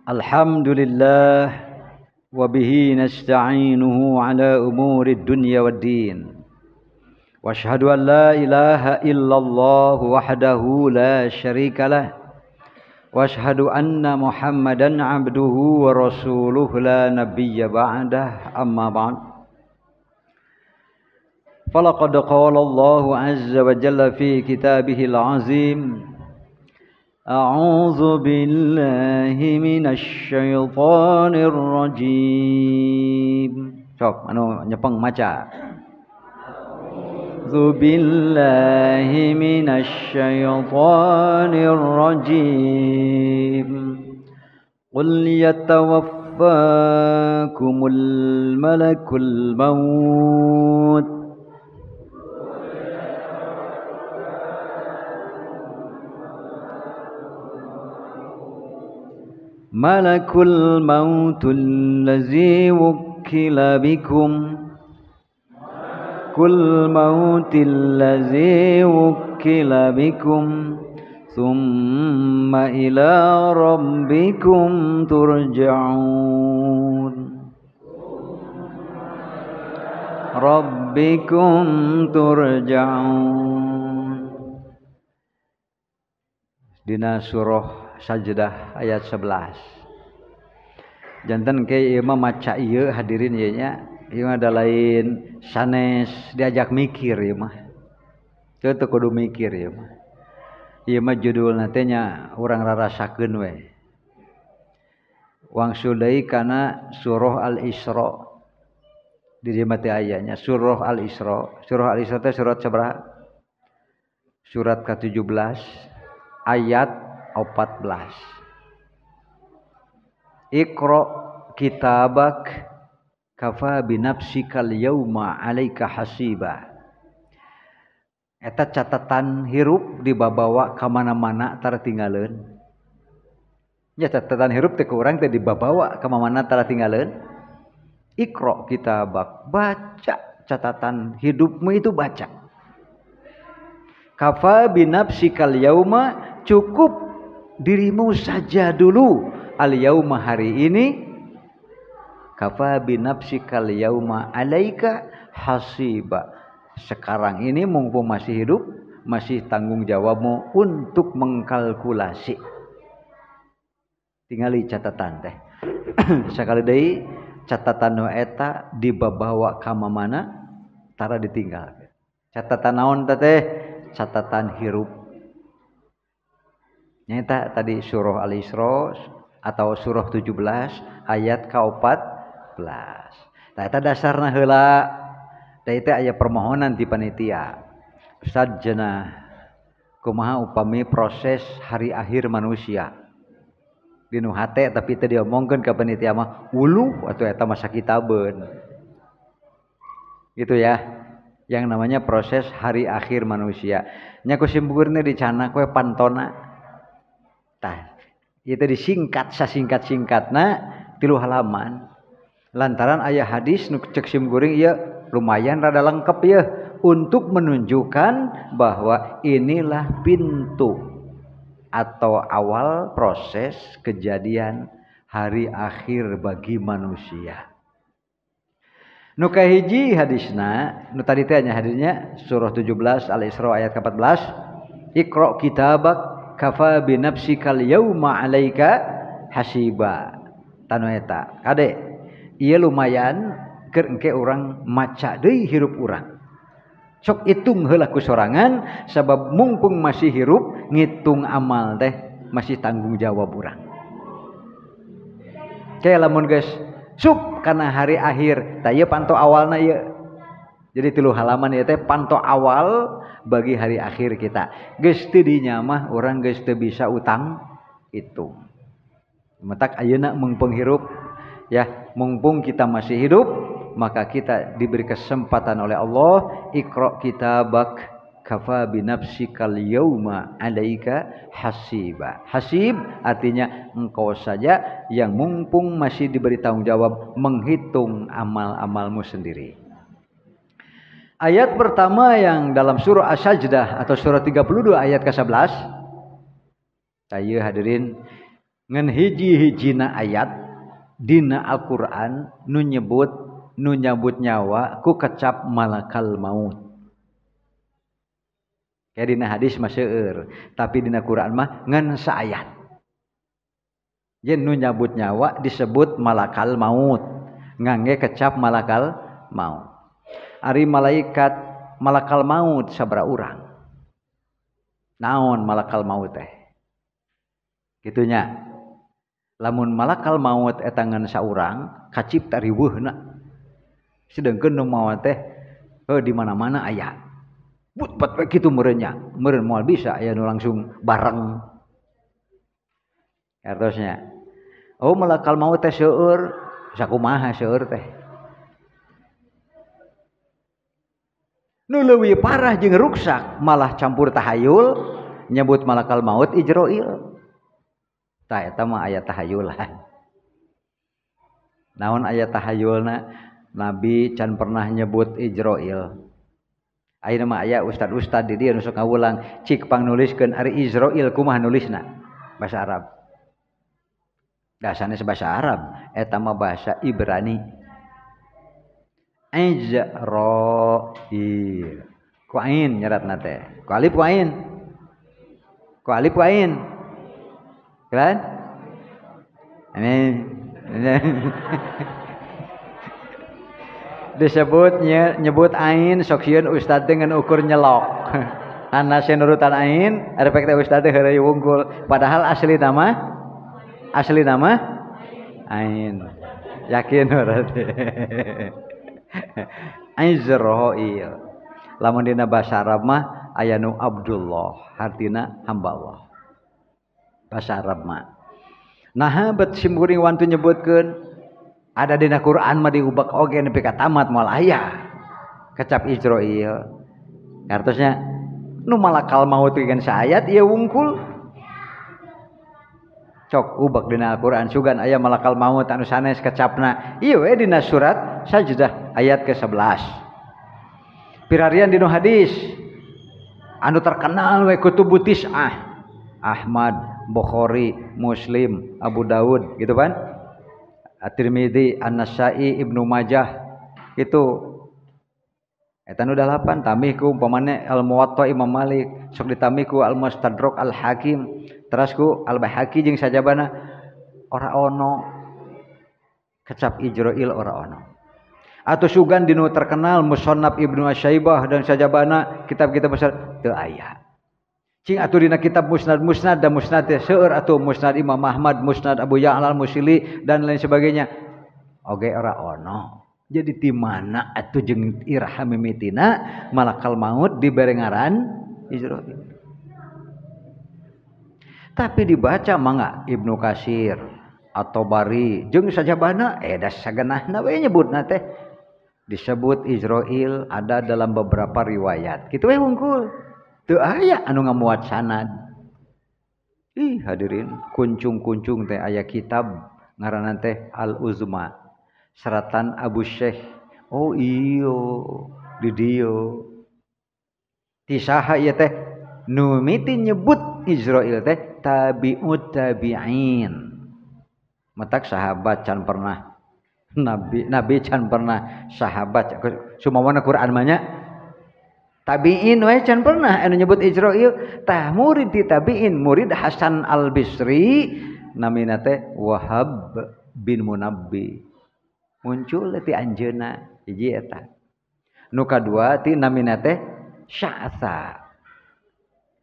Alhamdulillah wa bihi nasta'inuhu ala umuri dunya waddin. Wa asyhadu an la ilaha illallah wahdahu la syarikalah. Wa asyhadu anna Muhammadan abduhu wa rasuluhu la nabiyya ba'dah amma ba'd. Falaqad qala Allah azza wa jalla fi kitabihil azim. أعوذ بالله من الشيطان الرجيم. Sok, nyepeng maca. أعوذ بالله من الشيطان الرجيم. قل يتوفاكم الملك الموت ملك الموت الذي وكل بكم ثم إلى ربكم ترجعون Dina surah Sajdah ayat 11. Janten ke ieu mah maca ieu hadirin ieu nya, ieu ada lain sanes diajak mikir ieu mah. Teu kudu mikir ieu mah. Ieu mah judulna teh nya urang rarasakeun we. Wangsul deui kana surah Al-Isra. Di dieu mah teh ayanya surah Al-Isra. Surah Al-Isra teh surat sabaraha? Surat ke-17 ayat 14. Iqra kitabak kafa binafsikal yauma 'alaika hasiba. Eta catatan hirup dibabawa ka mana-mana tara tinggaleuan. Ya catatan hirup teh ku urang teh dibabawa ka mana-mana tara tinggaleuan. Iqra kitabak, baca catatan hidupmu itu baca. Kafa binafsikal yauma, cukup dirimu saja dulu al-yauma hari ini. Kafa binafsikal yauma 'alaika hasiba. Sekarang ini mumpung masih hidup, masih tanggung jawabmu untuk mengkalkulasi. Tingali catatan teh. Sakali deui catatan nu eta dibabawa ka mana tara ditinggal. Catatan naon teh? Catatan hirup. Nyata tadi surah Al-Isra atau surah 17 ayat ke-14. Nah eta dasarna heula. Da teh aya permohonan ti panitia. Ustaz cenah kumaha upami proses hari akhir manusia. Dinu hate tapi teu diomongkeun ka panitia mah uluh atuh eta mah sakitabeun. Gitu ya. Yang namanya proses hari akhir manusia. Nya ku simbukeurna dicana we pantona. Tah, ieu teh disingkat sasingkat-singkatna 3 halaman. Lantaran aya hadis nu cek simkuring ieu lumayan rada lengkap ya untuk menunjukkan bahwa inilah pintu atau awal proses kejadian hari akhir bagi manusia. Nu kahiji hadisna, nu tadi teh nya hadisnya surah 17 Al-Isra ayat ke-14. Iqra kitabak kafa binafsikal yauma 'alaika hasiba. Tanu eta. Kade ieu lumayan keur engke urang maca deui hirup urang. Sok hitung heula ku sorangan sabab mumpung masih hirup ngitung amal teh masih tanggung jawab urang. Kayak lamun geus sup kana hari akhir, tah ieu panto awalna ieu. Jadi 3 halaman ieu teh panto awal bagi hari akhir kita. Geus teu dinya mah urang geus teu bisa utang hitung. Matak ayeuna mumpung hirup ya, mumpung kita masih hidup maka kita diberi kesempatan oleh Allah. Iqra kitabak kafa binafsikal yauma 'alaika hasiba. Hasib artinya engkau saja yang mumpung masih diberi tanggung jawab menghitung amal-amalmu sendiri. Ayat pertama yang dalam surah As-Sajdah atau surah 32 ayat ke-11. Ayo hadirin, ngan hiji-hijina ayat dina Al-Qur'an nu nyebut nyawa ku kecap malakal maut. Kayak dina hadis mah seueur, tapi dina Quran mah ngan saayat. Yen nu nyebut nyawa disebut malakal maut, ngangge kecap malakal maut. Ari malaikat malakal maut sabaraha urang? Naon malakal maut teh? Kitunya. Lamun malakal maut eta ngan saurang kacipta riweuhna. Sedengkeun nu maot teh di mana-mana aya. But kitu meureunya. Meureun moal bisa aya nu langsung bareng. Artosnya. Oh malakal maut teh seueur, sakumaha seueur teh? Nu leuwih parah jeung ruksak malah campur tahayul nyebut malakal maut Ijroil. Tah eta mah aya tahayulan. Naon aya tahayulna? Nabi can pernah nyebut Ijroil. Ayeuna mah aya ustad-ustad di dieu nu sok ngawulang, cik pangnuliskeun ari Izrail kumaha nulisna? Bahasa Arab. Da sanes bahasa Arab, eta mah bahasa Ibrani. Izrail. Ku ain nyeratna teh. Ku alif ku ain. Ku alif ku ain. Kan? Ini disebutnya nyebut ain sok sieun ustad dengan ukur nyelok. Anase nurutan ain, ada pek teh ustad teh heureuy wungkul. Padahal asli nama ain. Yakin berarti. Izrail. Lamun dina basa Arab mah aya nu Abdullah, artina hamba Allah. Basa Arab mah. Nah, bet simkuring wantu nyebutkeun ada dina Quran mah diubak oge nepi ka tamat moal aya. Kecap Ijroil. Artosnya nu malakal maut geus saayat ieu wungkul. Cok ubak dina Al-Qur'an sugan aya malakal maut anu sanes kecapna. Ieu we dina surat Sajdah ayat ke-11. Pirarian dina hadis anu terkenal we kutubu tis'ah. Ahmad, Bukhari, Muslim, Abu Daud gitu kan? At-Tirmidzi, An-Nasa'i, Ibnu Majah itu eta nu 8 tamih ku umpamane Al-Muwatta Imam Malik, sok ditamih ku Al-Mustadrak Al-Hakim, teras ku Al-Baihaqi jeung sajabana ora ono kecap Ijroil ora ono. Atau sugan dinu terkenal Musannaf Ibnu Asyaibah dan sajabana kitab-kitab besar teu aya. Cing atuh dina kitab musnad dan musnad teh seueur atuh musnad Imam Ahmad, musnad Abu Ya'la Al-Musili dan lain sebagainya. Oge ora ono. Jadi di mana atuh jeung irah mimitina malakal maut dibere ngaran Ijroil. Tapi dibaca mangga Ibnu Katsir atau Bari jeung sajabana da sagenahna we nyebutna teh disebut Ijroil ada dalam beberapa riwayat. Kitu we wungkul. Teu aya anu ngamuat sanad. Ih hadirin, kuncung-kuncung teh aya kitab ngaranna teh Al-Uzma. Seratan Abu Syekh. Oh iyo, di dieu. Ti saha ieu teh? Nu miti nyebut Ijroil teh tabi'ut tabi'in. Matak sahabat can pernah Nabi can pernah sahabat sumawana Quran mah nya tabi'in we can pernah anu nyebut Ijroil. Tah murid ti tabi'in murid Hasan Al-Bisri namina teh Wahab bin Munabbi. Muncul ti anjeunna hiji eta. Nu kadua ti namina teh Sya'sa.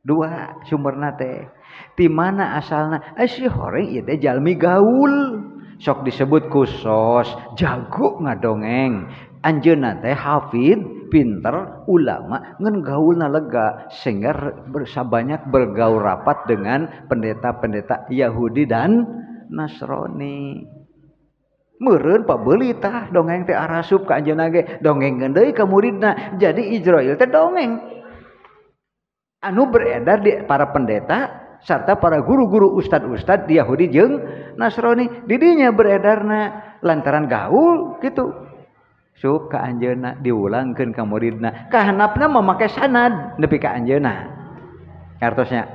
Dua sumberna teh. Ti mana asalna? Si horeng ieu teh jalmi gaul. Sok disebut kusos, jago ngadongeng. Anjeunna teh hafid, pinter, ulama, ngan gaulna lega sehingga banyak bergaul rapat dengan pendeta-pendeta Yahudi dan Nasrani. Meureun pabeuli tah dongeng teh arasup ka anjeunna ge, dongengkeun deui ka muridna. Jadi Ijroil teh dongeng anu beredar di para pendeta serta para guru-guru ustad-ustad di Yahudi jeung Nasrani. Di dinya beredarna lantaran gaul gitu. Sup ka anjeunna diulangkeun ka muridna. Kahanapna memakai sanad nepi ka anjeunna. Artosnya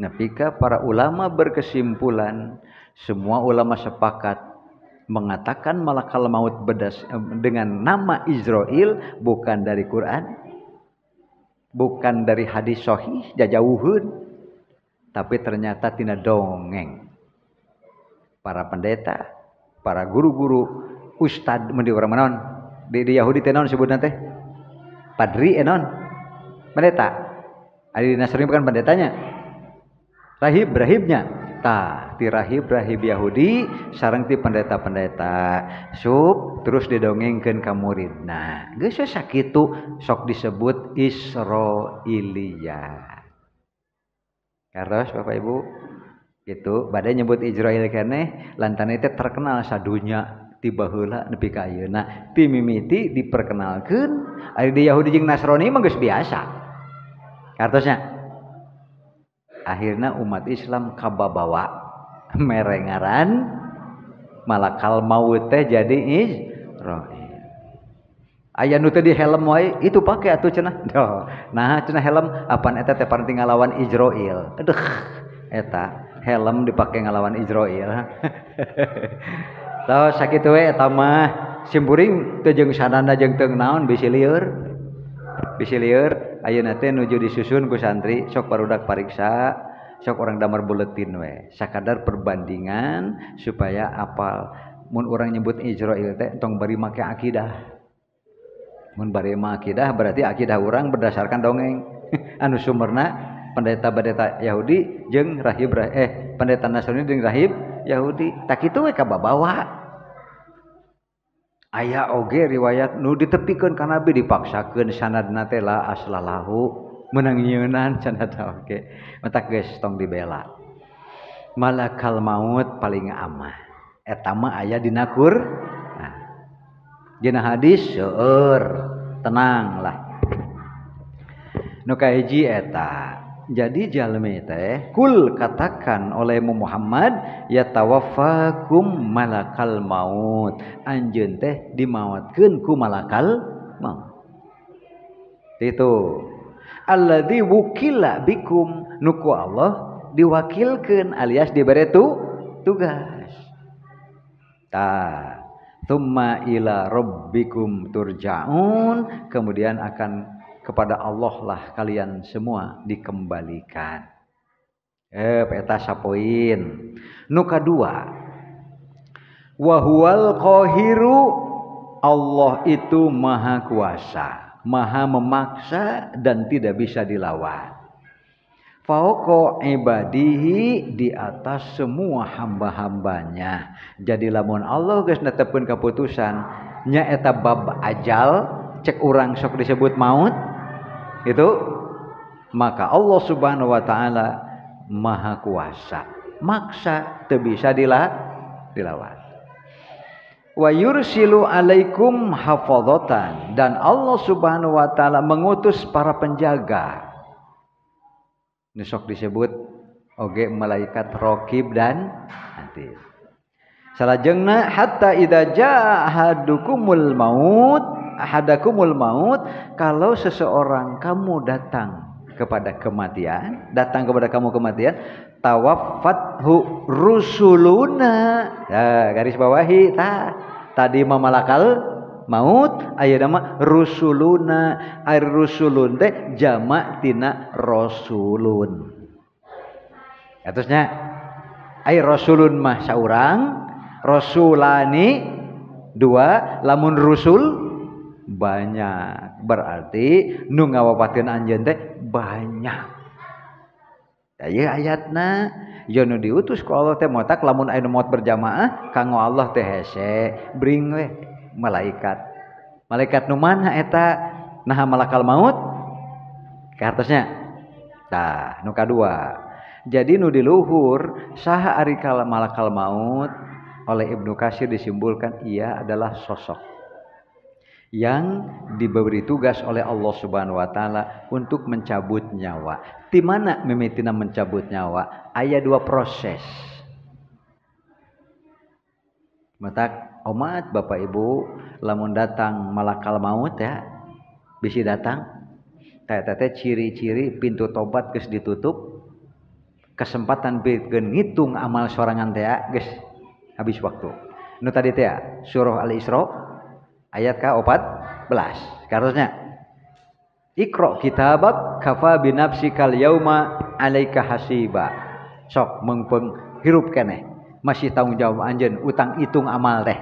Napika para ulama berkesimpulan, semua ulama sepakat mengatakan malakal maut dengan nama Izrail bukan dari Quran, bukan dari hadis sahih jajauheun, tapi ternyata tina dongeng para pendeta, para guru-guru, ustad di orang manon di Yahudi teh naon disebutna teh? Padri non pendeta. Ari di Nasrani bukan pendetanya, rahibnya. Tah ti rahib Yahudi sareng ti pendeta terus didongengkeun ka muridna. Geus sakitu sok disebut Israiliyah. Karos Bapak Ibu gitu badai nyebut Israil keneh lantaran itu terkenal sadunya ti baheula nepi ka ayeuna ti mimiti diperkenalkeun ari di Yahudi jeung Nasrani mah geus biasa kartosnya akhirna umat Islam kababawa merengaran malakal maut teh jadi Israil aya nu teh di helm wae itu pake atuh cenah nah cenah helm apaan eta teh paranti ngalawan Israil aduh eta helm dipake ngalawan Israil tah sakitu we eta mah simpuring teu jeung sanana jeung teu naon bisi lieur ayeuna teh nuju disusun ku santri sok barudak pariksa sok urang damar buletin we sakadar perbandingan supaya apal mun urang nyebut Israil teh tong bari make akidah mun bari make akidah berarti akidah urang berdasarkan dongeng anu sumberna pendeta Yahudi jeung pendeta Nasrani jeung rahib Yahudi tak kitu we kababawa aya oge riwayat nu ditepikeun ka Nabi dipaksakeun sanadna teh la aslalahu meunang nyeunan sanadna oge mata geus tong dibela malakal maut paling amah eta mah aya dina Qur'an dina hadis seueur tenang lah nu kahiji eta jadi jalmi teh kul katakan olehmu Muhammad yatawaffakum malakal maut anjeun teh dimaotkeun ku malakal maut itu alladzi wukila bikum nuku Allah diwakilkeun alias dibere tugas tah tsumma ila rabbikum turja'un kemudian akan kepada Allah lah kalian semua dikembalikan. Eta sapoin. Nu kadua, wa huwal qahiru Allah itu maha kuasa, maha memaksa dan tidak bisa dilawan. Fauqa ibadihi di atas semua hamba-hambanya. Jadi lamun Allah geus netepkeun keputusan nya eta bab ajal cek urang sok disebut maut itu maka Allah Subhanahu wa taala maha kuasa maksa teu bisa dilawan wa yursilu alaikum hafadzatan dan Allah Subhanahu wa taala mengutus para penjaga nu sok disebut oge malaikat raqib dan atid salajengna hatta idza jaa ahadukumul maut kalau seseorang kamu datang kepada kematian tawaffathu rusuluna garis bawahi tadi mamalakal maut ayeuna mah rusuluna air rusulun teh jamak tina rasulun atusnya air rasulun mah saurang rasulani dua lamun rusul banyak berarti nu ngawapakeun anjeun teh banyak aya ayatna yeuna diutus ku Allah teh motak lamun aya maut berjamaah kanggo Allah teh hese bring we malaikat nu mana eta naha malakal maut kartosnya tah nu kadua jadi nu di luhur saha ari malakal maut oleh Ibnu Katsir disimpulkan ia adalah sosok yang diberi tugas oleh Allah Subhanahu wa taala untuk mencabut nyawa. Di mana mimitina mencabut nyawa? Aya dua proses. Matak umat Bapak Ibu lamun datang malakal maut ya bisi datang teh ciri-ciri pintu tobat geus ditutup kesempatan bikin ngitung amal sorangan teh geus habis waktu. Nu tadi teh surah Al-Isra ayat ke-14. Karosnya Iqra kitabak kafa binafsikal yauma alaika hasiba. Sok mengpeng hirup keneh masih tanggung jawab anjeun utang hitung amal teh.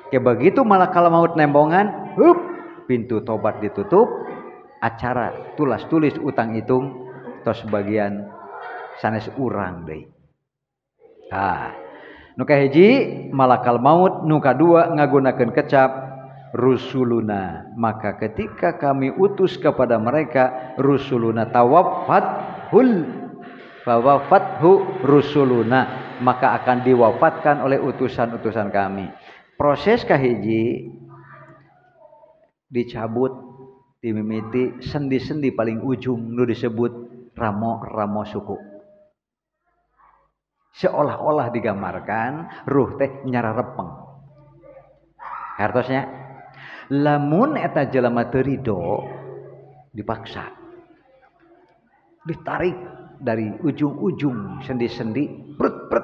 Ke begitu malakal maut nembongan, hup, pintu tobat ditutup, acara tulas tulis utang hitung tos bagian sanes urang deui. Nu kahiji malakal maut, nu kadua ngagunakeun kecap rusuluna, maka ketika kami utus kepada mereka rusuluna tawafathu rusuluna, maka akan diwafatkan oleh utusan-utusan kami. Proses kahiji dicabut dimimiti sendi-sendi paling ujung nu disebut ramo suku. Seolah-olah digambarkan ruh teh nyararepeng. Hartosnya lamun eta jelema teu ridho dipaksa. Ditarik dari ujung-ujung sendi-sendi prut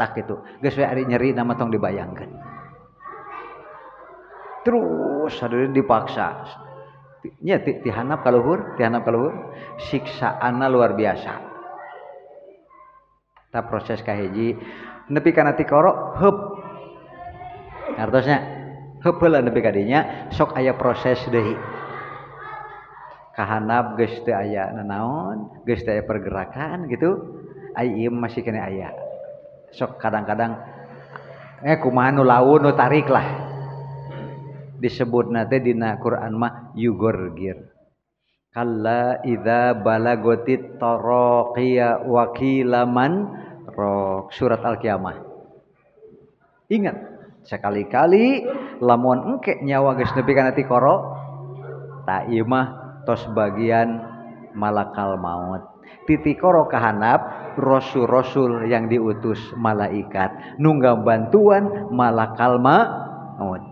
tak gitu. Geus we ari nyeri nama tong dibayangkeun. Terus hadirin dipaksa. Nya tihanap ka luhur, siksaanna luar biasa. Ta proses kahiji nepi kana ti koro heup. Artosnya heup heula nepi ka dinya sok aya proses deui. Kahanap geus teu aya nanaon, geus teu aya pergerakan gitu. Ai ieu masih kene aya. Sok kadang-kadang kumaha nu laun nu tarik lah. Disebutna teh dina Quran mah yugorgir. Kalla idza balagotit taraqiya wa qilaman rok, surat Al-Qiyamah. Ingat sekali-kali lamun engke nyawa geus nepi kana ti koro ta ieu mah tos bagian malakal maut. Titi koro kahanap rasul-rasul yang diutus malaikat nunggang bantuan malakal maut.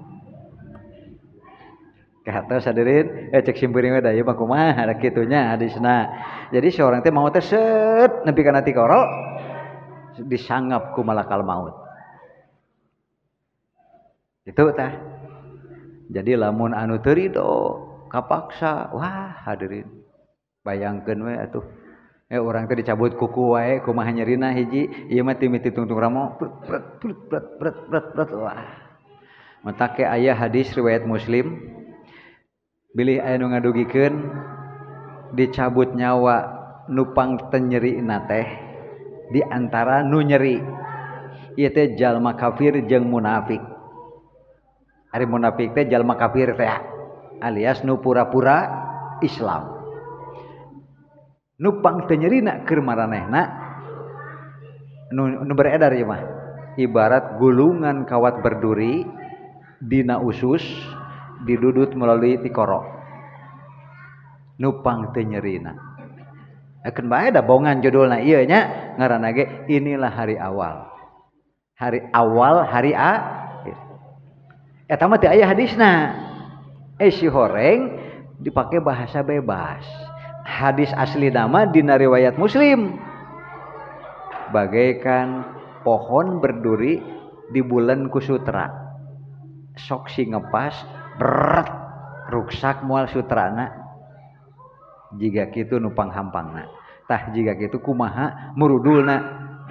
Kahatos hadirin cek simpuring we da ieu mah kumaha ada kitunya hadisna. Jadi seorang teh mau teh set nepi kana ti koro disanggap ku malakal maut. Itu tah. Jadi lamun anu teu ridho kapaksa, wah hadirin bayangkeun we atuh. Urang teh dicabut kuku wae kumaha nyerina hiji, ieu mah timiti tungtung ramo pret wah. Matake aya hadis riwayat Muslim. Bilih aya nu ngadugikeun dicabut nyawa nupang teu nyerina teh di antara nu nyeri ieu teh jalma kafir jeung munafik. Ari munafik teh jalma kafir teh alias nu pura-pura Islam. Nupang teu nyerina keur maranehna nu beredar ieu mah ibarat gulungan kawat berduri dina usus didudut melalui tikoro nupang teu nyerina. Akeun bae da bongan judulna ieu nya ngaranna ge inilah hari awal. Hari awal hari akhir. Eta mah teu aya hadisna. Si horeng dipake bahasa bebas. Hadis asli nama dina riwayat Muslim. Bagaikan pohon berduri di bulan ku sutra. Sok si ngepas berat ruksak moal sutrana jiga kitu nupang hampangna tah jiga kitu kumaha murudulna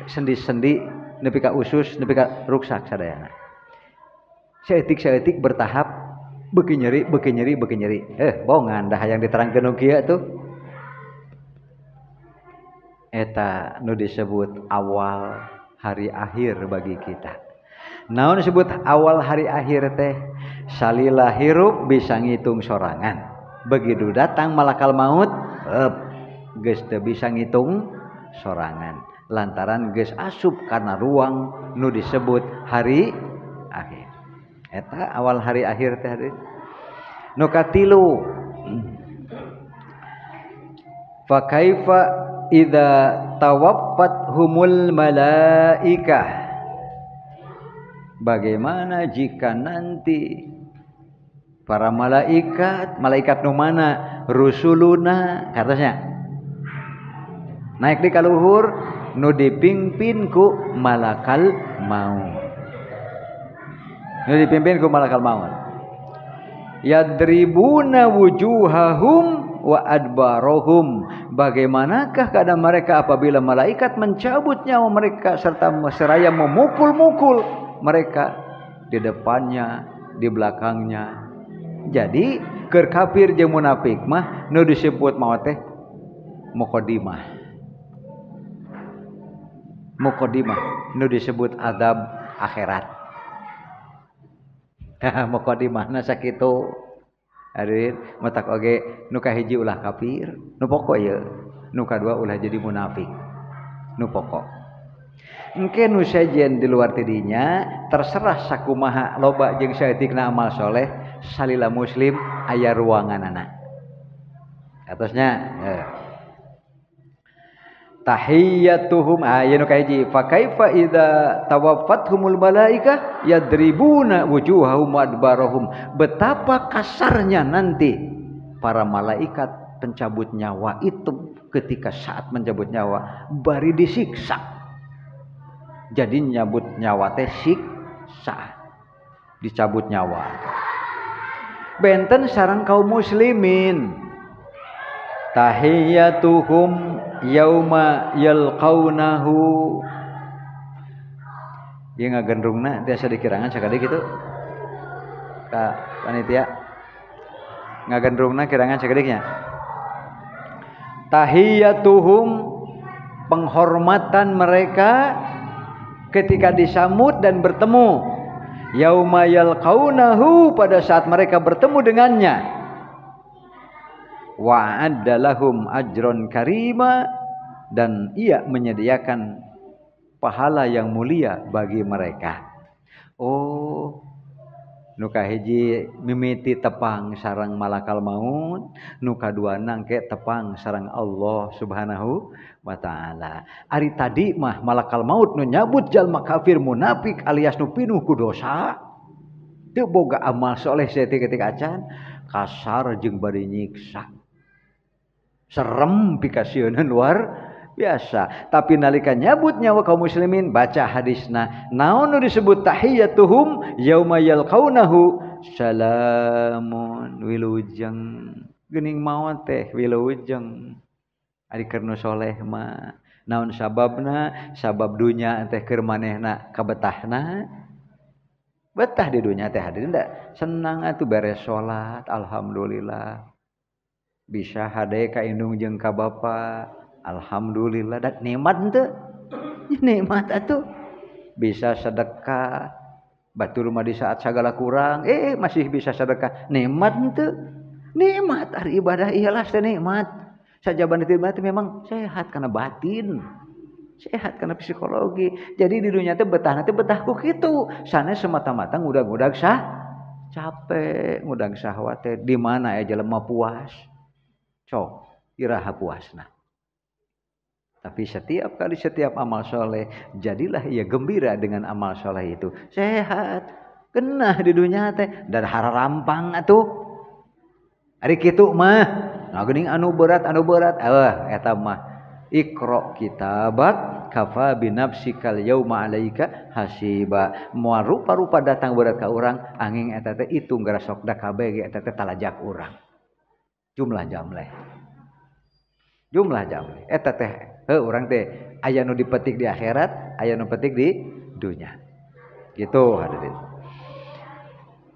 sendi-sendi nepi ka usus nepi ka ruksak sadayana saeutik bertahap beuki nyeri bongan dah hayang diterangkeun nu kieu tuh eta nu disebut awal hari akhir bagi kita. Naon disebut awal hari akhir teh? Salila hirup bisa ngitung sorangan. Begitu datang malakal maut, geus teu bisa ngitung sorangan. Lantaran geus asup karena ruang nu disebut hari akhir. Eta awal hari akhir teh. Nu katilu. Fa kaifa idza tawaffat-humul malaikah? Bagaimana jika nanti para malaikat nu mana rusuluna katanya naik di kaluhur nu dipimpin ku malakal maut. Nu dipimpin ku malakal maut. Yadribuna wujuhahum wa adbarahum. Bagaimanakah keadaan mereka apabila malaikat mencabut nyawa mereka serta seraya memukul-mukul mereka di depannya, di belakangnya. Jadi keur kafir jeung munafik mah nu disebut maot teh muqaddimah. Muqaddimah nu disebut azab akhirat. Muqaddimahna sakitu. Hadirin, matak oge nu kahiji ulah kafir, nu pokok ye. Nu kadua ulah jadi munafik. Nu pokok. Engke nu sajen di luar tidinya terserah sakumaha loba jeung saeutikna amal soleh salila muslim aya ruanganana. Atasnya tahiyyatuhum ayanu kahiji fa kaifa idza tawaffathumul malaikah yadribuna wujuhahum wa adbarahum. Betapa kasarnya nanti para malaikat pencabut nyawa itu ketika saat mencabut nyawa bari disiksa. Jadi nyabut nyawa teh siksa, dicabut nyawa. Benten sareng kaum muslimin. Tahiyyatuhum yauma yalqaunahu. Ieu ngagendrungna tiasa dikirangan sakali kitu. Ka panitia. Ngagendrungna kirangan sakadiknya. Tahiyyatuhum penghormatan mereka ketika disambut dan bertemu yauma yalqaunahu pada saat mereka bertemu dengannya wa'adda lahum ajron karima dan ia menyediakan pahala yang mulia bagi mereka. Oh nu kahiji mimiti tepang sareng malakal maut, nu kaduana engke tepang sareng Allah Subhanahu wa taala. Ari tadi mah malakal maut nu nyabut jalma kafir munafik alias nu pinuh ku dosa, teu boga amal soleh saeutik-eutik acan, kasar jeung bari nyiksa. Serem pikasieun luar biasa. Tapi nalika nyabut nyawa kaum muslimin baca hadisna naon nu disebut tahiyyatuhum yauma yalqaunahu salamun wilujeng geuning maot teh wilujeng. Ari keur nu soleh mah naon sababna? Sabab dunya teh keur manehna kabetahna betah di dunya teh hadirin da senang atuh beres salat alhamdulillah bisa hade ka indung jeung ka bapa alhamdulillah dan nikmat henteu nikmat atuh bisa sedekah batur mah di saat sagala kurang masih bisa sedekah nikmat henteu nikmat ari ibadah iyalah teh nikmat sajaban nikmat memang sehat kana batin sehat kana psikologi jadi di dunia teh betah teh betah ku kitu sanes semata-mata ngudag-ngudag capek ngudag syahwat teh di mana ya jelema puas sok iraha puasna. Tapi setiap kali setiap amal soleh jadilah ia gembira dengan amal soleh itu sehat kenah di dunia teh dan hararampang atuh ari kitu mah ngageuning anu berat eta mah iqra kitabak kafa binafsikal yauma alaika hasiba moal rupa-rupa datang berat ka urang angin eta teh itung gara sok da kabeh eta teh talajak urang jumlah jamleh eta teh urang teh aya nu dipetik di akhirat aya nu petik di dunya gitu hadirin.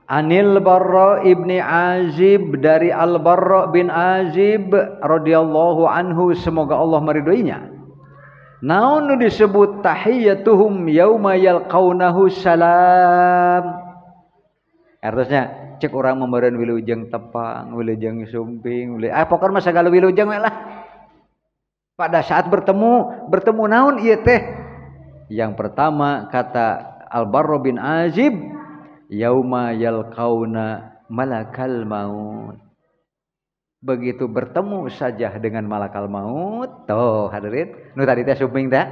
Anil Barra ibni Azib dari Al Barra bin Azib radhiyallahu anhu semoga Allah meridhoinya naon nu disebut tahiyyatuhum yauma yalqaunahu salam artosnya cek urang membeureun wilujeng tepang wilujeng sumping pokokna sagala wilujeng we lah. Pada saat bertemu naon ieu teh? Yang pertama kata Al-Barra bin Azib, yauma yalqauna malakal maut. Begitu bertemu saja dengan malakal maut, tuh hadirin, nu tadi teh suping teh.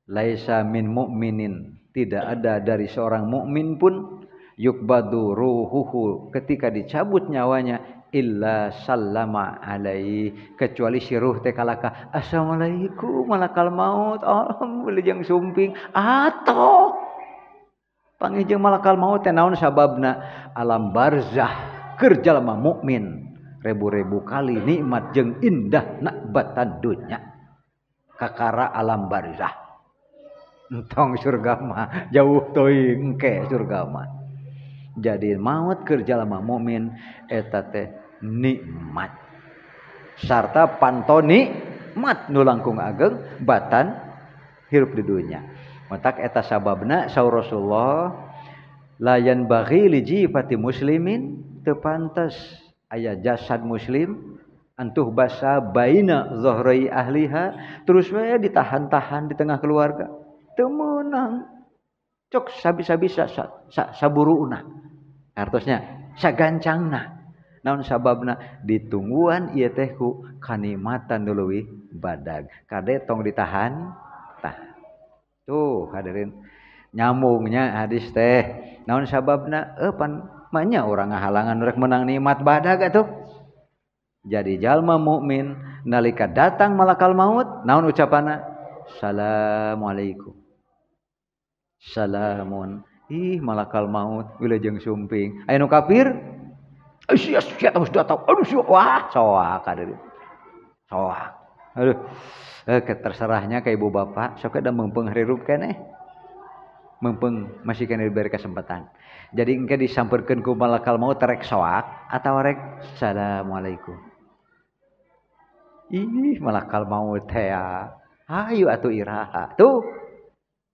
Laisa min mu'minin, tidak ada dari seorang mukmin pun yukbadu ruhuhu ketika dicabut nyawanya illa sallama alaihi, kecuali si ruh teh kalaka assalamualaikum malakal maut wilujeng sumping atoh pangijeng malakal maut teh naon sababna alam barzah keur jalma mukmin rebu-rebu kali nikmat jeung indahna batan dunya kakara alam barzah entong surga mah jauh teuing engke surga mah. Jadi maut keur jalma mukmin eta teh nikmat sarta pantoni mat nu langkung ageng batan hirup di dunya. Matak eta sababna saur Rasulullah layan baghi li jifati muslimin teu pantes aya jasad muslim antuh basa baina zahrai ahliha terus we ditahan-tahan di tengah keluarga teu meunang cok sabisa-bisa saburuuna artosnya sagancangna naon sababna ditungguan ieu teh ku kanikmatan nu leuwih badag kade tong ditahan tah tuh hadirin nyambungnya hadis teh naon sababna pan manya urang ngahalangan rek menang nikmat badag atuh. Jadi jalma mukmin nalika datang malakal maut naon ucapanna assalamualaikum salamun malakal maut wilujeng sumping aya nu kafir sia harus datang aduh wah soak hadirin soak aduh terserahnya ke ibu bapak sok ada meumpeng hirup keneh meumpeng masih kena diberi kesempatan. Jadi engke disamperkeun ku malakal maut rek soak atawa rek assalamualaikum. Malakal maut teh hayu atuh iraha. Tuh.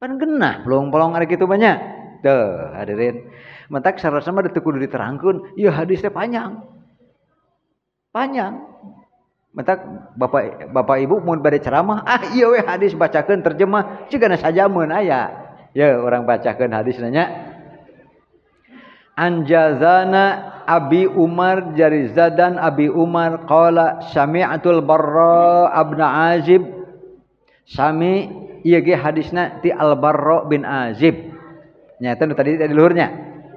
Pan genah pelong-pelong ari kitu banyak. Teuh hadirin. Mentak sarasa mah teu kudu diterangkeun, ieu hadis teh panjang. Panjang. Mentak bapak ibu mun bade ceramah, ieu we hadis bacakeun terjemah cigana sajameun aya. Ya orang bacakeun hadis nanya Anjazana Abi Umar jari Zadan Abi Umar qala sami'atul Barra bin Azib sami ieu ge hadisna ti Al Barra bin Azib nyata nu tadi luhurnya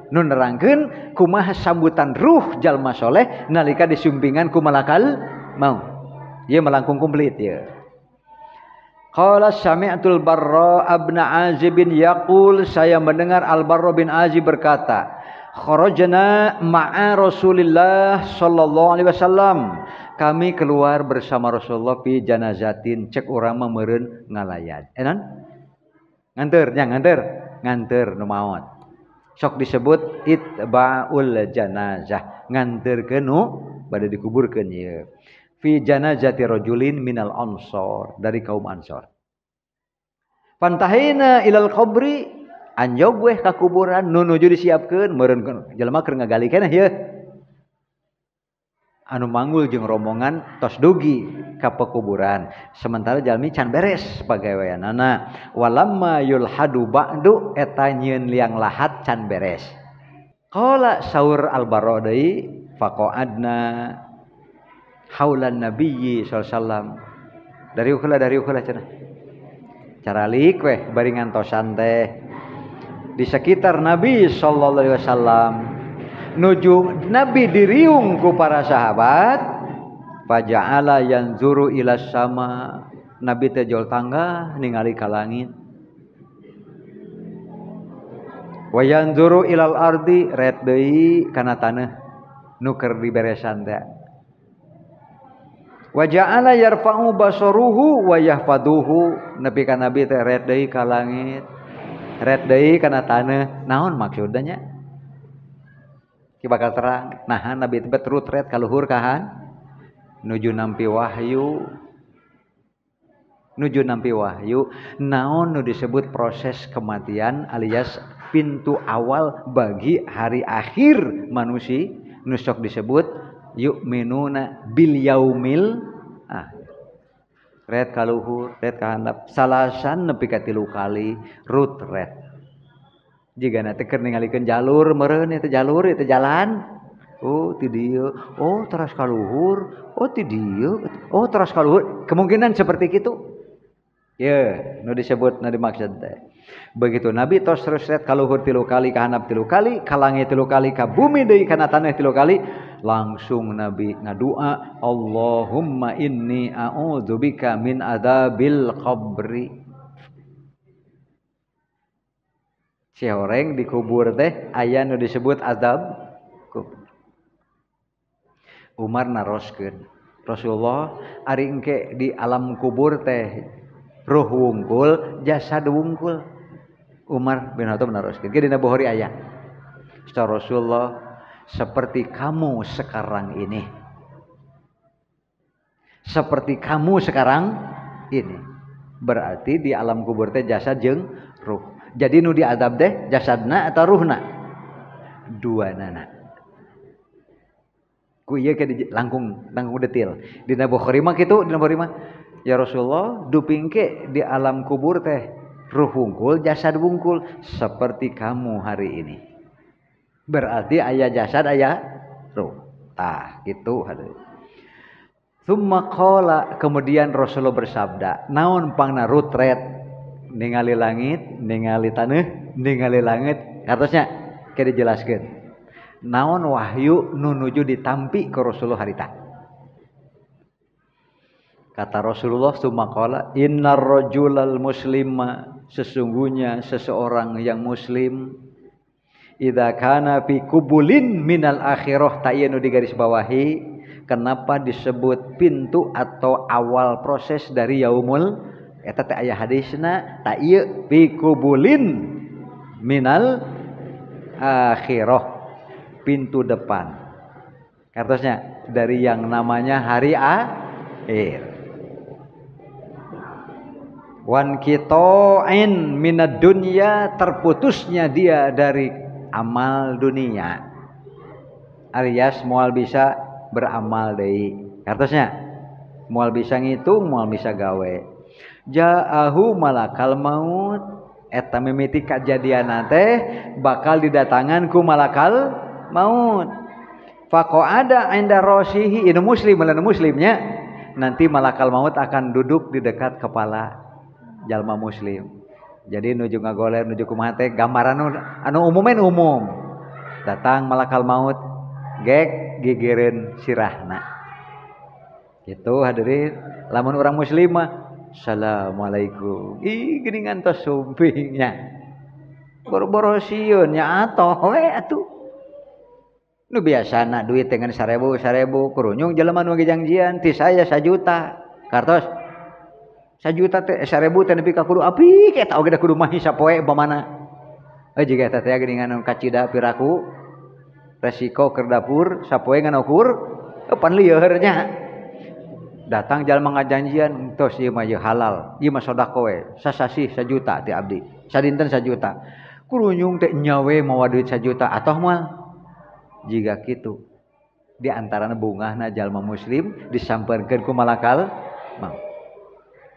nu nerangkeun kumaha sambutan ruh jalma soleh nalika disumpingan ku malakal maut ieu melangkung komplit ieu. Qala sami'atul Barra bin Azib yaqul saya mendengar Al Barra bin Azib berkata kharajna ma'a Rasulillah sallallahu alaihi wasallam kami keluar bersama Rasulullah fi janazatin cek urang mah meureun ngalayat enan nganter nu maot sok disebut itba'ul janazah nganterkeun nu bade dikuburkeun ieu fi janazati rajulin minal ansor dari kaum ansor pantahina ilal qabri anjog weh ka kuburan nu nuju disiapkeun meureun jelema keur ngagali keneh ieu anu manggul jeung rombongan tos dugi ka pekuburan sementara jalmi can beres pagaweanana walamma yulhadu ba'du eta nyieun liang lahat can beres qala saur al barra deui faqadna haulan nabiyyi sallallahu alaihi wasallam dari ukhula cenah cara lik weh bari ngantosan teh di sekitar Nabi sallallahu alaihi wasallam nuju Nabi diriung ku para sahabat faja'ala yanzuru ila sama Nabi teh jol tangga ningali ka langit wa yanzuru ilal ardi ret deui kana taneuh nu keur diberesan teh wa ja'ala yarfa'u basaruhu wa yahfaduhu nepi ka Nabi teh ret deui ka langit ret deui kana taneuh naon maksudnya ki bakal terang nah Nabi teh terus ret ka luhur kahan nuju nampi wahyu naon nu disebut proses kematian alias pintu awal bagi hari akhir manusia nu sok disebut yu'minuna bil yaumil red kaluhur red kahandap salasan nepi ka 3 kali rut red jiga na teh keur ningalikeun jalur meureun eta jalur eta jalan oh ti dieu oh teras kaluhur oh ti dieu oh teras kaluhur kemungkinan seperti kitu ya nu disebut nu dimaksud teh begitu Nabi tos terus red kaluhur 3 kali kahandap 3 kali ka langit 3 kali ka bumi deui kana taneuh 3 kali langsung Nabi ngadua, Allahumma inni a'udzubika min adzabil qabri. Si horeng dikubur teh aya nu disebut azab kubur. Umar naroskeun, Rasulullah ari engke di alam kubur teh ruh wungkul, jasad wungkul. Umar bin Khattab naroskeun, ge dina Bukhari aya. Secara Rasulullah seperti kamu sekarang ini. Seperti kamu sekarang ini. Berarti di alam kubur teh jasad jeung ruh. Jadi nu diazab teh jasadna atau ruhna? Duanana. Ku ieu ke langkung detail. Dina Bukhari mah kitu, dina Bukhari mah ya Rasulullah dupingke di alam kubur teh ruh wungkul, jasad wungkul seperti kamu hari ini. Berarti aya jasad aya ruh. Tah gitu hadirin. Tsumma qala, kemudian Rasulullah bersabda, naon pangna rutret ningali langit, ningali taneuh, ningali langit. Hartosnya ke dijelaskeun. Naon wahyu nu nuju ditampi ke Rasulullah harita. Kata Rasulullah tsumma qala, innar rajulal muslima, sesungguhnya seseorang yang muslim idza kana fi kubulin minal akhirah, ta ieu nu digaris bawahi kenapa disebut pintu atau awal proses dari yaumul, eta teh aya hadisna, ta ieu fi kubulin minal akhirah, pintu depan. Artinya dari yang namanya hari akhir. Wan qita'in minad dunya, terputusnya dia dari amal dunia. Alias moal bisa beramal deui. Artinya moal bisa ngitung, moal bisa gawe. Ja'ahu malakal maut, eta mimiti kajadian teh bakal didatangan ku malakal maut. Faqa'ada 'inda rasihi, ini muslim lain muslimnya. Nanti malakal maut akan duduk di dekat kepala jalma muslim. Jadi nuju ngagoler nuju kumaha teh gambaran anu umum. Datang malakal maut gek gigireun sirahna. Gitu hadirin, lamun orang muslim mah assalamualaikum. Ih geuningan tos sumpingnya. Boro-boro sieun nya atoh we atuh. Nu biasana duit dengan 1000 kurunyung jelema nu janjian ti saya 1 juta. Kartos 1 juta teh 1000 teh nepi ka kudu apik eta oge da kudu mah sapoe umpamana. Jiga eta teh geuningan kacida piraku resiko keur dapur sapoe ngan ukur pan lieur nya. Datang jalma ngajanjian tos ieu mah halal, ieu mah sedekah we. Sasasih 1 juta ti abdi. Sadinten 1 juta. Kurunyung teh nyawe mawa duit 1 juta atoh moal. Jika kitu di antarana bungahna jalma muslim disampeurkeun ku malakal maut.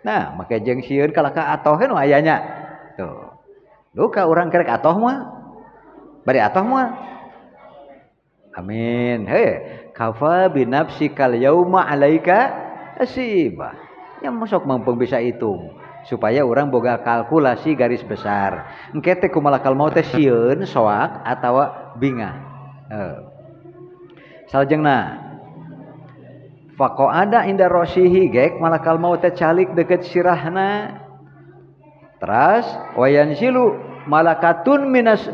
Nah, make jeung sieun kalaka atoh nu ayanya. Tuh. Duka urang kerek atoh mah. Bari atoh mah. Amin. Kafa bi nafsikal yauma 'alaika hasiba. Nya mosok mampu bisa hitung supaya orang boga kalkulasi garis besar. Engke teh ku malakal maut teh sieun soak atawa bingah. Salajengna faqa'ada inda rasihi, gek malakal maut teh calik deket sirahna. Teras wayansilu malaikatun minas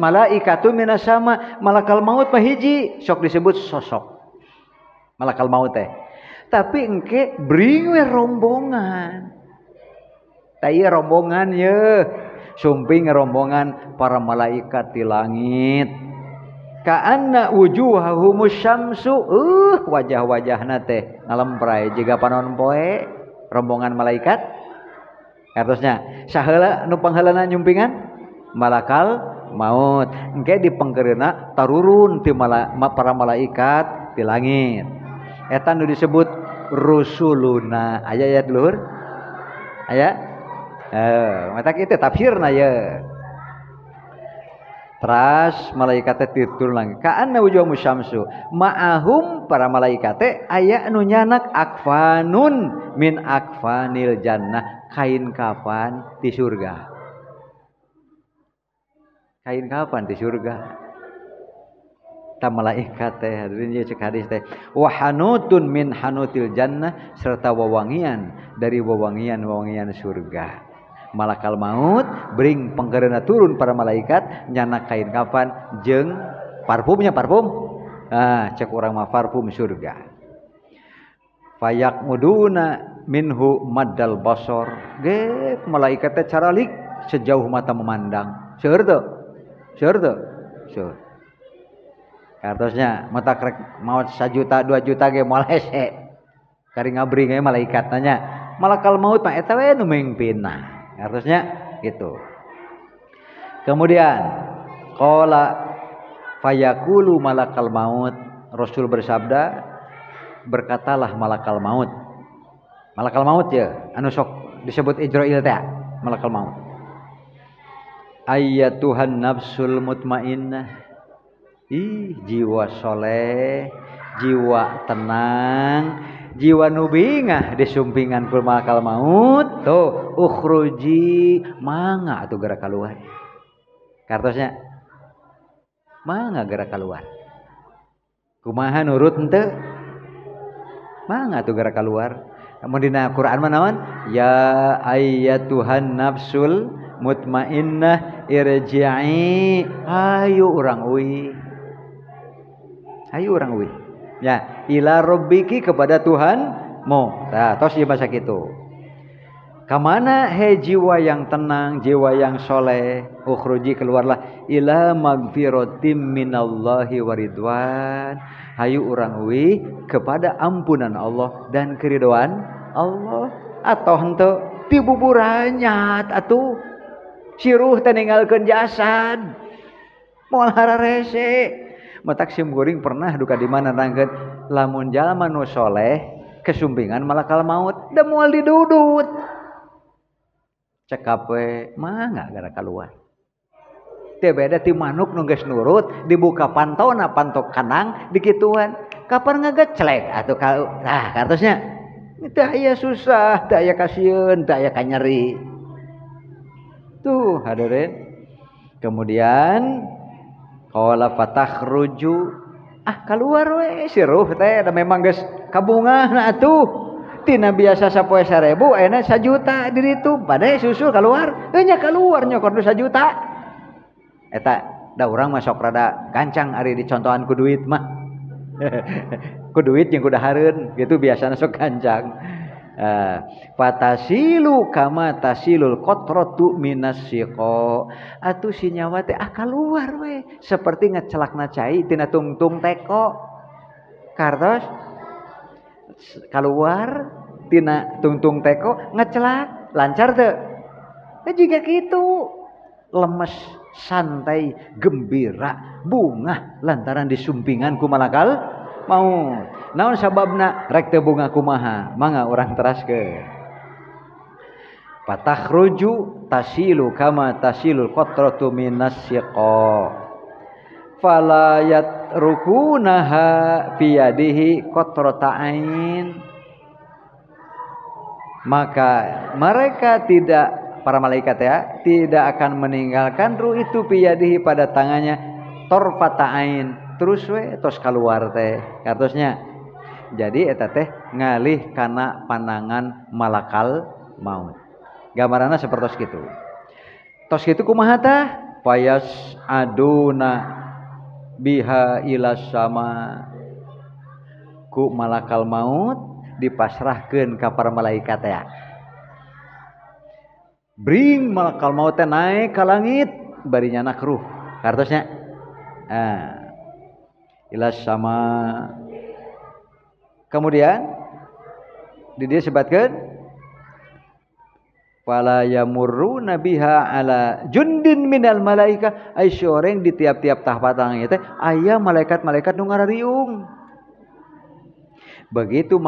sama, malakal maut mah hiji sok disebut sosok malakal maut teh. Tapi engke bring we rombongan. Ta ieu rombongan ye sumping rombongan para malaikat di langit. Ka'anna wujuhahumus syamsu, wajah-wajahna teh ngalemprai jiga panon poe rombongan malaikat. Artosnya saheula nu pangheulana nyumpingan malakal maut. Engke di pangkeurna tarurun ti para malaikat di langit. Eta nu disebut rusuluna. Aya ayat luhur? Aya? Mata kitu tafsirna ye. Teras malaikat teh turun langit. Ka'anna wujuhum syamsu. Ma'ahum para malaikat teh aya anu nyanak akfanun min akfanil jannah, kain kapan di surga. Kain kapan di surga. ta malaikat teh hadirin ieu cek hadis teh wa hanutun min hanutil jannah serta wewangian dari wewangian surga. Malakal maut bring penggereuna turun para malaikat nyana kain kafan jeung parfum. Cek urang mah parfum surga. Fayak muduna minhu maddal basor. Ge malaikat teh caralik sejauh mata memandang. Seueur teu? Seueur. Kartosnya mata krek maot 1 juta 2 juta ge moal hese. Kari ngabring ge malaikat nanya. Malakal maut mah eta we nu mengpinna. Kartosnya gitu. Kemudian qala fayaqulu malakal maut. Rasul bersabda, berkatalah malakal maut. Malakal maut ya anu sok disebut Ijrail teh, malakal maut. Ayyatuhan nafsul mutmainnah. Jiwa soleh, jiwa tenang, jiwa nu bingah disumpingan ku malakal maut. Tuh, ukhruji mangga atuh geura kaluar. Kartosnya mangga geura kaluar. Kumaha nurut henteu? Mangga atuh geura kaluar. Mun dina Quran mah naon? Ya ayyatuhan nafsul mutmainnah irji'i. Hayu urang euy. Ya, ila rabbiki kepada Tuhanmu. Tah, tos ieu masa kitu. Kamana he jiwa yang tenang, jiwa yang soleh, ukhruji keluarlah ila magfiratim minallahi waridwan. Hayu urang euy kepada ampunan Allah dan keridhaan Allah. Atoh henteu ti buburanyat atuh. Siruh teh ninggalkeun jasad. Moal hararese. Matak sim guring pernah duka di mana nangkeun lamun jalma nu soleh kesumpingan malakal maut da moal didudut. Cekap we mangga gara kaluar. Teu beda ti manuk nu geus nurut dibuka pantona pantok kanang dikituan. Kapan ngageclek atuh kartosnya. Teu aya susah, teu aya kasieun, teu aya kanyeri. Tuh hadirin. Kemudian qala fatakhruju keluar we si ruh teh da memang geus kabungahna atuh. Tina biasa sapoe 1000 ayeuna 1 juta di ditu bade susul keluar. Nya keluar nyokor 1 juta. Eta da urang mah sok rada gancang ari dicontohan ku duit mah. Ku duit jeung ku dahareun gitu biasana sok gancang. Fatasilu kama tasilul qatratu minas siqa. Atuh si nyawa teh keluar we seperti ngecelakna cai tina tungtung teko. Kartos keluar tina tungtung teko ngecelak lancar teu? Juga gitu. Lemes, santai, gembira, bunga lantaran disumpingan ku malakal maut. Naon sababna rek teu bunga kumaha? Mangga urang teraskeun. Fatakhruju tasilu kama tasilul qatratu minas siqa. Fala yatrukunaha fi yadihi qatrata ain. Maka mereka tidak, para malaikat ya, tidak akan meninggalkan ruh itu fi yadihi pada tangannya torfata ain. Terus we tos kaluar teh. Kartosnya jadi eta teh ngalih kana pandangan malakal maut. Gambaranna sapertos kitu. Tos kitu kumaha tah? Payas aduna biha ilas sama. Ku malakal maut dipasrahkeun ka para malaikat teh. Bring malakal maut teh naik ka langit bari nyana ruh. Kartosnya ilas sama. Kemudian di dia sebatkeun fala yamurruna biha ala jundin minal malaika. Ai soreng di tiap-tiap tahpatan ieu teh aya malaikat-malaikat nu ngarariung. Begitu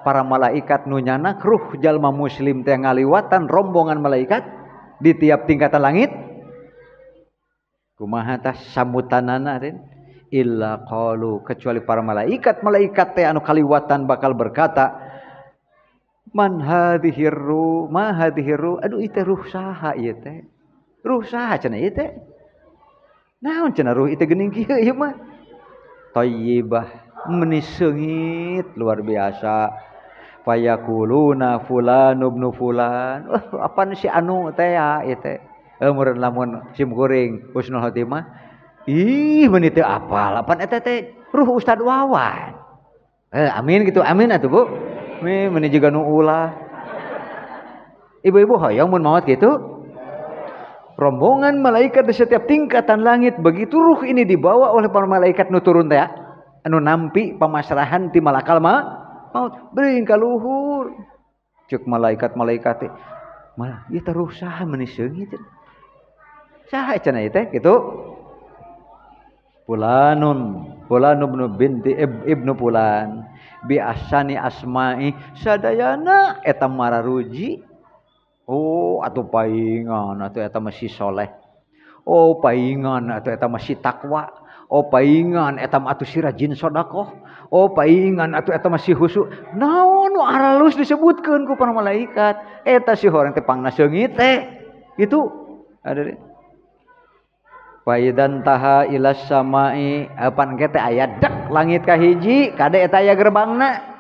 para malaikat nu nyana ruh jalma muslim teh ngaliwatan rombongan malaikat di tiap tingkatan langit. Kumaha tah sambutanana den? Illa qalu, kecuali para malaikat teh anu kaliwatan bakal berkata, man hadhir ruh, ma hadhir ruh. Aduh ieu teh ruh saha ieu teh? Ruh saha cenah ieu teh? Naon cenah ruh ieu geuning kieu ieu mah? thayyibah meniseungit luar biasa. Fayaquluna fulan ibnu fulan. Apaan si anu teh ya ieu teh. Meureun lamun sim kuring husnul khotimah. Ih meuni teu apal. Apaan eta teh ruh Ustad Wawan. Amin gitu. Amin atuh Bu. Meuni juga nu ulah. Ibu-ibu hoyong mun maot gitu. Rombongan malaikat di setiap tingkatan langit begitu ruh ini dibawa oleh para malaikat nu turun teh anu nampi pamasrahan ti malakal maut beuring ka luhur ceuk malaikat-malaikat teh malah ieu teh ruh saha meuni seungit saha cenah ieu teh kitu fulanun ibnu binti ibnu fulan bi asani asma'i sadayana eta mararuji. Oh atuh paingan atuh eta masih soleh. Oh paingan atuh eta masih takwa. Oh paingan eta mah atuh si rajin sedekah. Oh paingan atuh eta masih khusyuk. Naon nu aralus disebutkeun ku para malaikat. Eta si horeng teh pangna seungit teh. Itu ada deh. Fa idan taha ilas samai apan ge teh aya dek langit ka hiji kade eta aya gerbangna.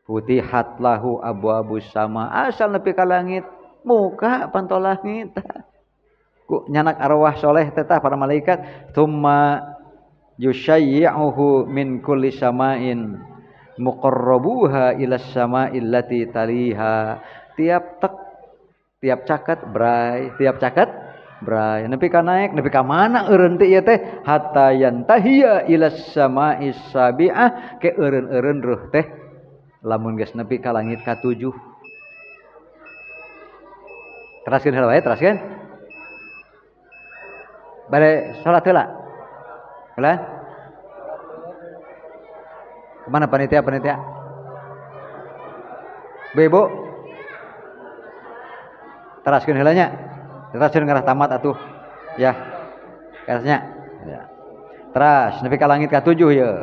Futihat lahu abwabus sama asal nepi ka langit muka pantol langit ku nyanak arwah soleh tetah para malaikat tsumma yusyayyi'uhu min kulli samain muqarrabuha ila sama'il lati taliha tiap caket bray nepi ka naik nepi ka mana eureun teh ieu teh hatta yantahiya ila sama'is sabi'ah ke eureun-eureun ruh teh lamun geus nepi ka langit ka-7. Teraskeun heula wae, teraskeun. Bade salat heula. Heula. Kemana panitia? Bu. Teraskeun heula nya. Teraskeun ngarah tamat atuh. Ya. Kerasnya. Ya. Teras nepi ka langit ka-7 ye.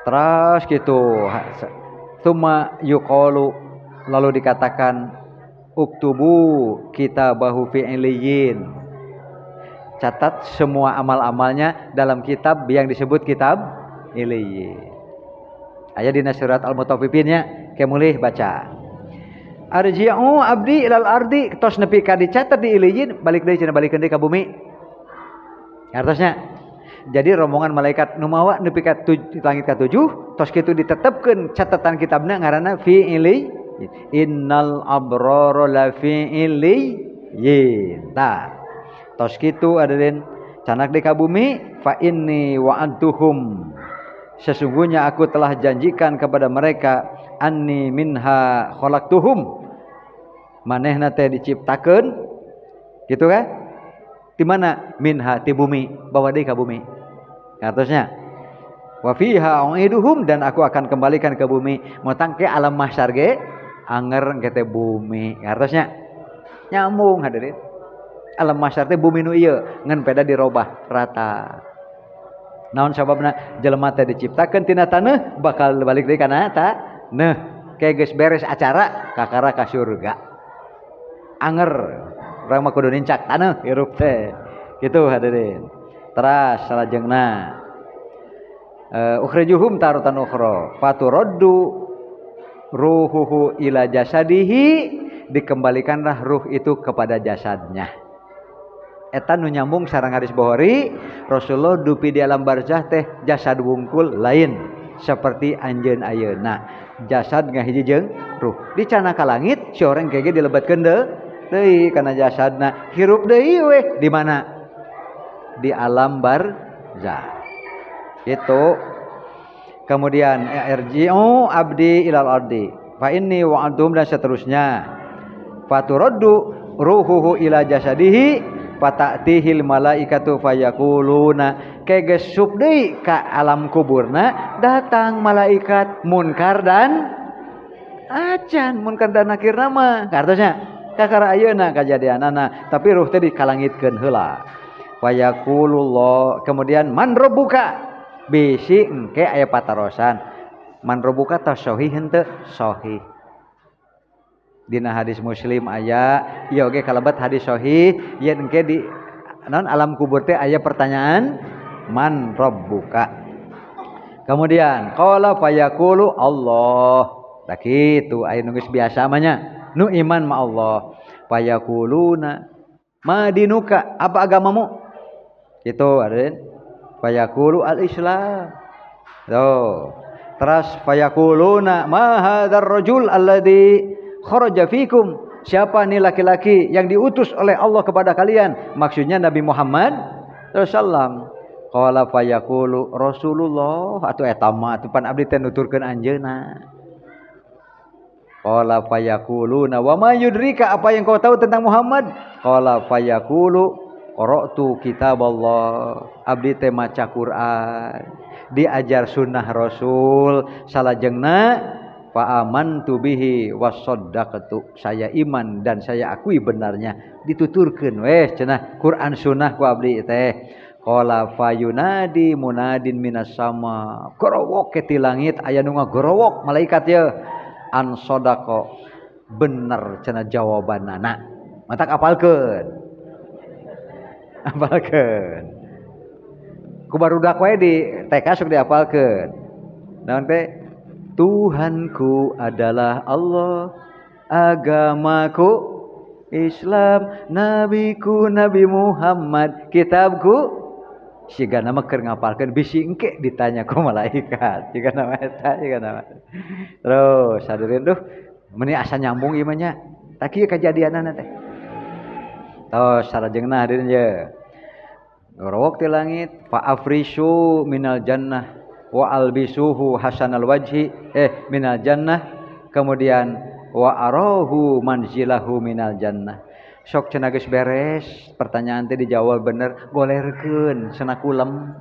Terus gitu summa yuqalu lalu dikatakan uktubu kitabahu fi illiyin catat semua amal-amalnya dalam kitab yang disebut kitab illiyin aya dina surat al-mutaffifin ke mulih baca arji'u abdi ilal ardi tos nepi ka dicatat di illiyin balik deui cenah balikeun deui ka bumi artosnya. Jadi rombongan malaikat nu mawa nepi ka langit ka-7 tos kitu ditetepkeun catatan kitabna ngaranna fi illi innal abrara la fi illiyin tah tos kitu adeun canak di ka bumi fa inni wa'adtuhum sesungguhnya aku telah janjikan kepada mereka anni minha khalaqtuhum manehna teh diciptakeun gitu kan di mana minha ti bumi bawa deui ka bumi artosnya wa fiha u'iduhum dan aku akan kembalikan ke bumi motang ke alam mahsyar ge anger ge teh bumi artosnya nyambung hadirin alam mahsyar teh bumi nu ieu ngan peda dirobah rata naon sababna jelema teh diciptakeun tina taneuh bakal balik deui kana taneuh kayak geus beres acara kakara ka surga anger urang mah kudu nincak taneuh hirup teh kitu hadirin teras salajengna ukhrijuhum taratan ukhra faturaddu ruhuhu ila jasadihi dikembalikanlah ruh itu kepada jasadnya eta nu nyambung sareng hadis Bukhari Rasulullah dupi di alam barzah teh jasad wungkul lain seperti anjeun ayeuna jasad ngahiji jeung ruh dicana ka langit si orang kege dilebetkeun deui kana jasadna hirup deui we di mana di alam barzah itu kemudian irji'u abdi ilal ardi fa inni wa'adhum dan seterusnya faturaddu ruhuhu ila jasadihi fata'tihil malaikatu fayaquluna kegesuk deui ka alam kuburna datang malaikat munkar dan acan munkar dan nakir nama artosnya kakara ayeuna kajadianana tapi ruh teh dikalangitkeun heula fayaqulullah kemudian man rabbuka bisi engke aya patarosan man rabbuka tah sahih henteu sahih dina hadis Muslim aya ieu oge kalebat hadis sahih yen engke di naon alam kubur teh aya pertanyaan man rabbuka. Kemudian qala fayaqulu Allah. Tah kitu aya nu geus biasa mah nya. Nu iman ma Allah. Fayaquluna ma dinuka, apa agamamu? Gitu aden. Fayaqulu al-Islam. Tuh. Terus fayaquluna ma hadzal rajul alladzi kharaja fikum. Siapa nih laki-laki yang diutus oleh Allah kepada kalian? Maksudnya Nabi Muhammad sallallahu. Qala fayaqulu Rasulullah atuh eta mah atuh pan abdi teh nuturkeun anjeunna. Qala fayaquluna wa ma yudrika, apa yang kau tahu tentang Muhammad? Qala fayaqulu qara'tu kitaballah, abdi teh maca Quran, diajar sunnah Rasul salajengna fa amantu bihi wasaddaqtu, saya iman dan saya akui benarnya, dituturkeun weh cenah Quran sunnah ku abdi teh. Qala fayunadi munadin minas sama, gorowok ke ti langit aya nu ngagorowok malaikat ye an sadaqa, bener cenah jawabanana. Matak apalkeun ku barudak we di TK sok diapalkeun naon teh, Tuhanku adalah Allah, agamaku Islam, nabiku Nabi Muhammad, kitabku siga nama keur ngapalkeun bisi engke ditanya ku malaikat. Siga nama eta, siga nama. Terus hadirin duh, meuni asa nyambung ieu mah nya. Tah kieu kajadianana teh. Tos sarajengna hadirin ye. Gorowok ti langit, fa afrishu minal jannah wa albisuhu hasanal wajhi minal jannah, kemudian wa arahu manzilahu minal jannah. Sok cenah geus beres pertanyaan teh dijawab bener, golerkeun cenah kulem.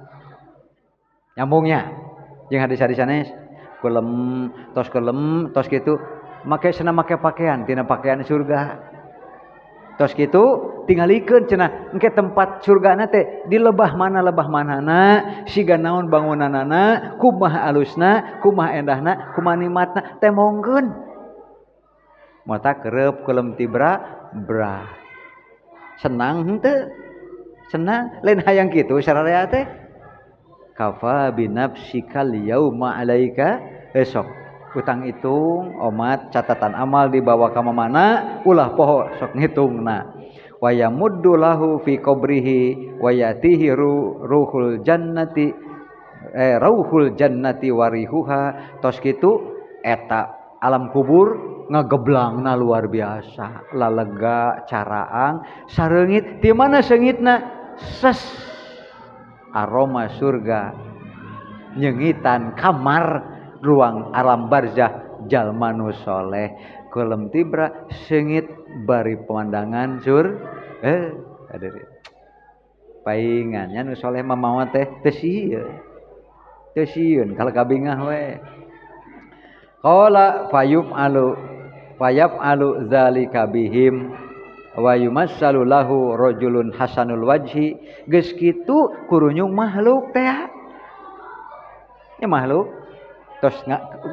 Nyambungnya jeung hadis-hadis sanes kulem tos kitu make cenah make pakaian tina pakaian surga. Tos kitu tingalikeun cenah engke tempat surgana teh di lebah manana, siga naon bangunanana, kumaha alusna, kumaha endahna, kumaha nikmatna teh mongkeun. Mata kerep kulem tibra bra. Senang henteu? Senang lain hayang kitu sararea teh. Kafa binafsikal yauma alaika esok. Utang hitung omat catatan amal dibawa ka mana ulah poho sok ngitungna. Wa yamuddu lahu fi qabrihi wa yatihi ruhul jannati rauhul jannati warihuha. Tos kitu eta alam kubur ngageblangna luar biasa, lalega caraang sareungit di mana seungitna ses aroma surga nyengitan kamar ruang alam barzah jalma nu soleh kulem tibra seungit bari pemandangan hadirin paingannya nu soleh mah mawa teh teu sieun kalau kabingah we. Qala fayaf'alu dzalika bihim wa yumassalu lahu rajulun hasanul wajhi. Geus kitu kurunyung makhluk teh ya makhluk tos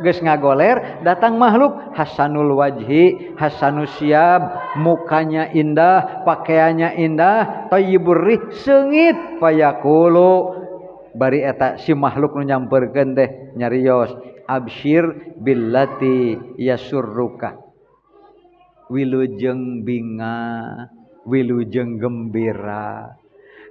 geus ngagoler datang makhluk hasanul wajhi hasanus syab, mukanya indah, pakaiannya indah, thayyibur rih, seungit. Fayaqulu bari eta si makhluk nu nyamperkeun teh nyarios, absyir billati yasurruka, wilujeng binga, wilujeng gembira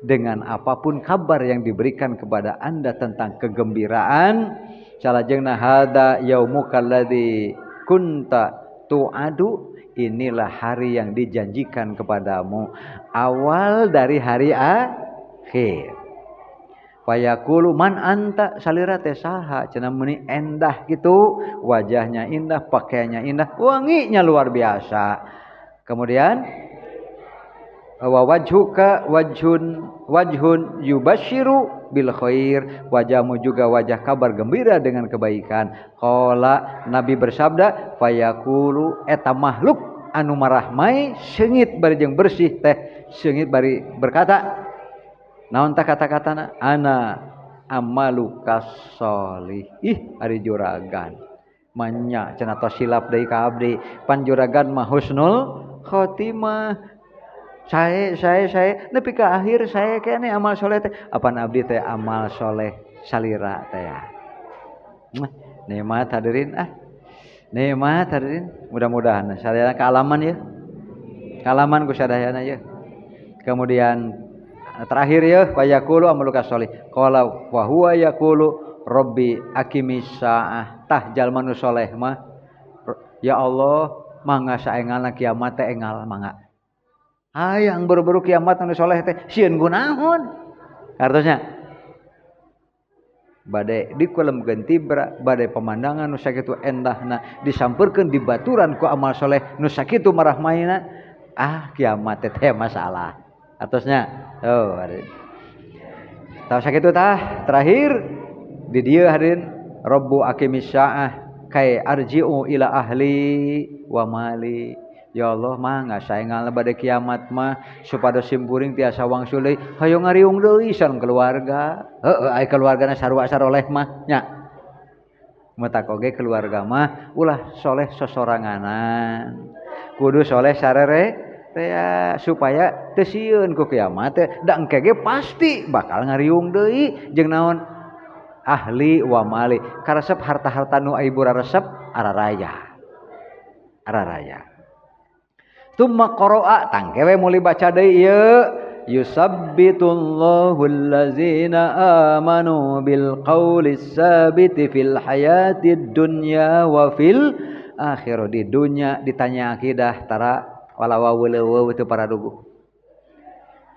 dengan apapun kabar yang diberikan kepada anda tentang kegembiraan. Salajengna hada yaumukal ladzi kunta tu'adu, inilah hari yang dijanjikan kepadamu, awal dari hari akhir. Fayaqulu man anta, salira teh saha, cenah meuni endah gitu, wajahnya indah, pakaiannya indah, wanginya luar biasa. Kemudian wa wajhuka wajhun yubashiru bil khair, wajahmu juga wajah kabar gembira dengan kebaikan. Qala Nabi bersabda, fayaqulu eta makhluk anu marahmai seungit bari jeung bersih teh, seungit bari berkata, naon tah kata-katana, ana amalukas sholih. Ih ari juragan manya cenah tos silap deui ka abdi, pan juragan mah husnul khotimah, Saya nepi ka akhir saya kene amal soleh teh apa abdi teh amal soleh salira teh ya. Nikmat hadirin nikmat hadirin mudah-mudahan sadayana kealaman ya. Kealaman ku sadayana ya. Kemudian terakhir ya fayaqulu amaluka sholih qala wa huwa yaqulu rabbi aqimis saah tah jalma nu soleh mah ya Allah mangga saengalna kiamat teh engal mangga hayang buru-buru kiamat nu soleh teh sieun kunaon artosnya bade dikulemkeun tibra bade pemandangan nu sakitu endahna disampeurkeun di baturan ku amal soleh nu sakitu marahmaina kiamat teh masalah atosnya tahu sakitu tah terakhir di dieu hadirin rabbu aqimis saah kai arji'u ila ahli wa mali ya Allah mah ngasaengalna bade kiamat mah supados simkuring tiasa wangsul deui hayo ngariung deui sareng keluarga ai keluargana sarua saroleh mah nya metak oge keluarga mah ulah soleh sosoranganan kudu soleh sarere ya supaya teu sieun ku kiamat teh da engke ge pasti bakal ngariung deui jeung naon ahli wa mali karesep harta-harta nu aya resep araraya tumma qara'a tangke we muli baca deui ieu yusabbitullahu allazina amanu bil qaulis sabiti fil hayatid dunya wa fil akhirah di dunya ditanya akidah tara walawa weuleuh teu paradugu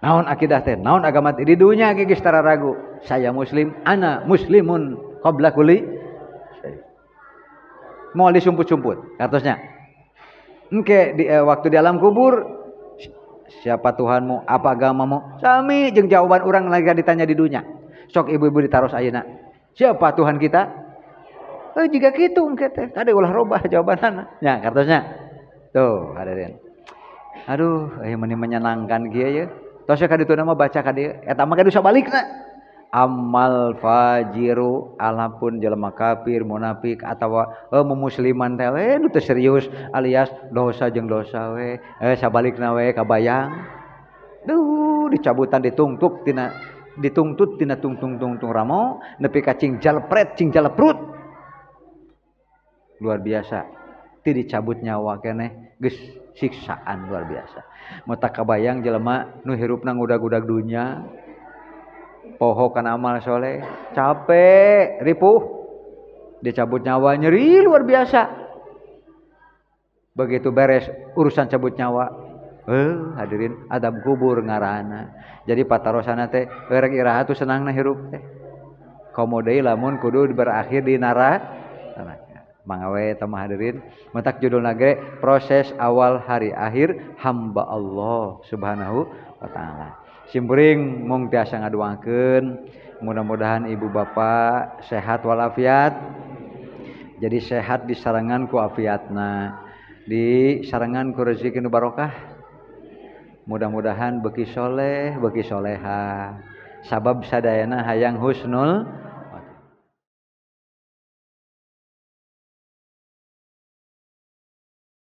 naon akidah teh naon agama di dunya ge geus tara ragu saya muslim ana muslimun qabla kulli moal disumput-sumput kartosnya engke di waktu di alam kubur siapa Tuhanmu apa agamamu sami jeung jawaban urang lagi ditanya di dunya sok ibu-ibu ditaros ayeuna siapa Tuhan kita jika kitu engke teh kade ulah robah jawabanana nya kartosnya tuh hadirin aduh meni menyenangkan kieu ya tos ka ditu mah baca ka dieu eta mah kudu sabalikna amal fajiru alapun jelema kafir munafik atawa musliman teh we nu teu serius alias dosa jeung dosa we sabalikna we kabayang dicabutan ditungtut tina tungtung ramo nepi ka cing jalpret cing jaleprut luar biasa ti dicabut nyawa keneh geus siksaan luar biasa mata kabayang jelema nu hirupna ngudag-udag dunya poho kana amal soleh capek ripuh dicabut nyawa nyeri luar biasa begitu beres urusan cabut nyawa hadirin adab kubur ngaranna jadi patarosana teh rek iraha tu senangna hirup teh komo deui lamun kudu berakhir di neraka mangawe tamah hadirin mentak judulna ge proses awal hari akhir hamba Allah subhanahu wa ta'ala simpuring mung tiasa ngaduakeun mudah-mudahan ibu bapak sehat walafiat jadi sehat disarangan ku afiatna disarangan ku rezeki nu barokah mudah-mudahan beki soleh beki soleha sabab sadayana hayang husnul